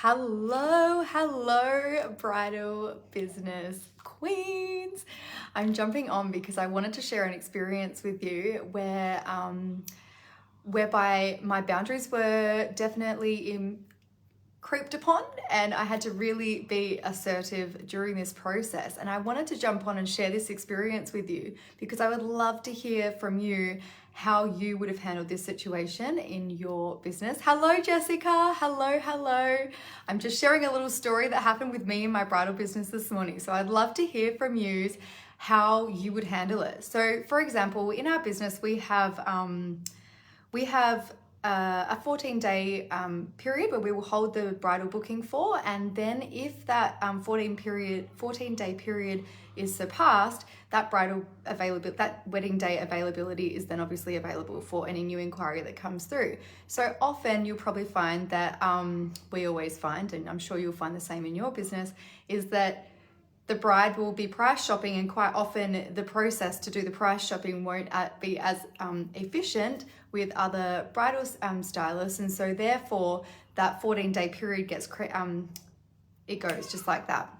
Hello, bridal business queens. I'm jumping on because I wanted to share an experience with you whereby my boundaries were definitely creeped upon, and I had to really be assertive during this process. And I wanted to jump on and share this experience with you because I would love to hear from you how you would have handled this situation in your business. Hello, Jessica. Hello. I'm just sharing a little story that happened with me in my bridal business this morning. So I'd love to hear from you how you would handle it. So for example, in our business, we have a 14-day period where we will hold the bridal booking for, and then if that 14-day period is surpassed, that wedding day availability is then obviously available for any new inquiry that comes through. So often you'll probably find that we always find, and I'm sure you'll find the same in your business, is that the bride will be price shopping, and quite often the process to do the price shopping won't be as efficient with other bridal stylists, and so therefore that 14-day period it goes just like that.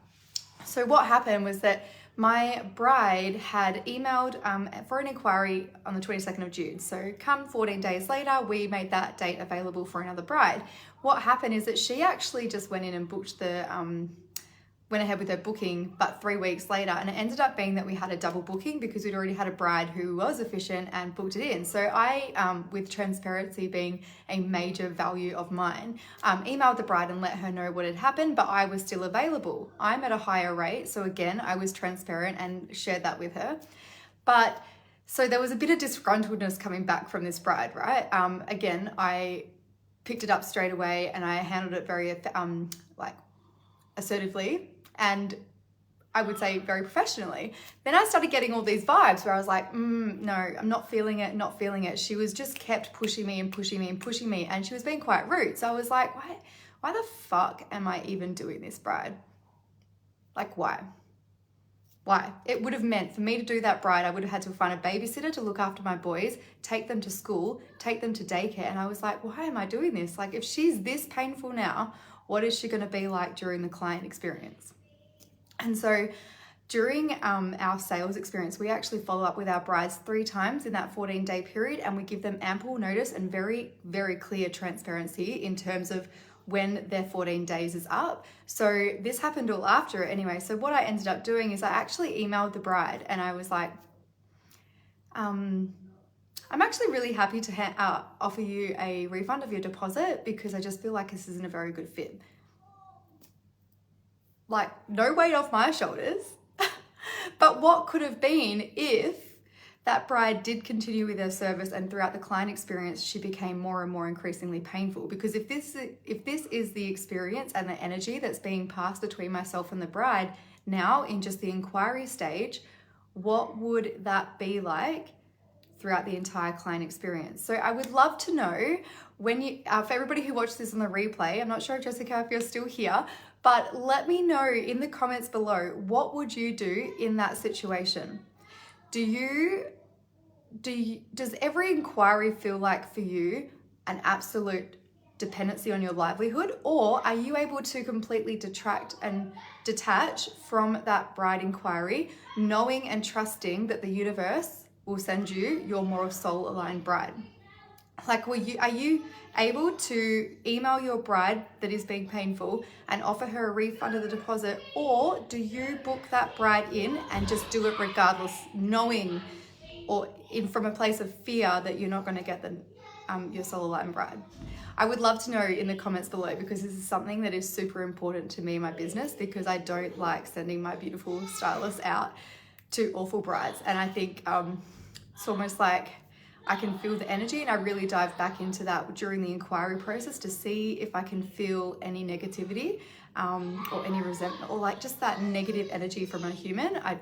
So what happened was that my bride had emailed for an inquiry on the 22nd of June. So come 14 days later, we made that date available for another bride. What happened is that she actually just went in and went ahead with her booking, but 3 weeks later, and it ended up being that we had a double booking because we'd already had a bride who was efficient and booked it in. So I, with transparency being a major value of mine, emailed the bride and let her know what had happened, but I was still available. I'm at a higher rate, so again, I was transparent and shared that with her. But so there was a bit of disgruntledness coming back from this bride, right? Again, I picked it up straight away and I handled it very assertively, and I would say very professionally. Then I started getting all these vibes where I was like, no, I'm not feeling it. She was just kept pushing me, and she was being quite rude. So I was like, why the fuck am I even doing this, bride? Like, why? It would have meant for me to do that bride, I would have had to find a babysitter to look after my boys, take them to school, take them to daycare. And I was like, why am I doing this? Like, if she's this painful now, what is she going to be like during the client experience? And so during our sales experience, we actually follow up with our brides 3 times in that 14-day period, and we give them ample notice and very, very clear transparency in terms of when their 14 days is up. So this happened all after it anyway. So what I ended up doing is I actually emailed the bride and I was like, I'm actually really happy to offer you a refund of your deposit because I just feel like this isn't a very good fit. Like, no weight off my shoulders. But what could have been if that bride did continue with her service, and throughout the client experience, she became more and more increasingly painful? Because if this is the experience and the energy that's being passed between myself and the bride now in just the inquiry stage, what would that be like throughout the entire client experience? So I would love to know when you, for everybody who watched this on the replay, I'm not sure, Jessica, if you're still here, but let me know in the comments below, what would you do in that situation? Does every inquiry feel like for you an absolute dependency on your livelihood, or are you able to completely detract and detach from that bride inquiry, knowing and trusting that the universe will send you your more soul-aligned bride? Like, are you able to email your bride that is being painful and offer her a refund of the deposit, or do you book that bride in and just do it regardless, knowing from a place of fear that you're not going to get your soul-aligned bride? I would love to know in the comments below, because this is something that is super important to me in my business, because I don't like sending my beautiful stylists out to awful brides. And I think it's almost like I can feel the energy, and I really dive back into that during the inquiry process to see if I can feel any negativity or any resentment, or like just that negative energy from a human. I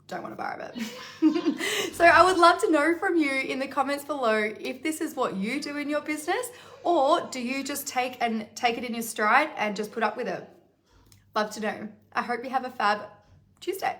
don't want to vibe it. So I would love to know from you in the comments below if this is what you do in your business, or do you just take it in your stride and just put up with it? Love to know. I hope you have a fab Tuesday.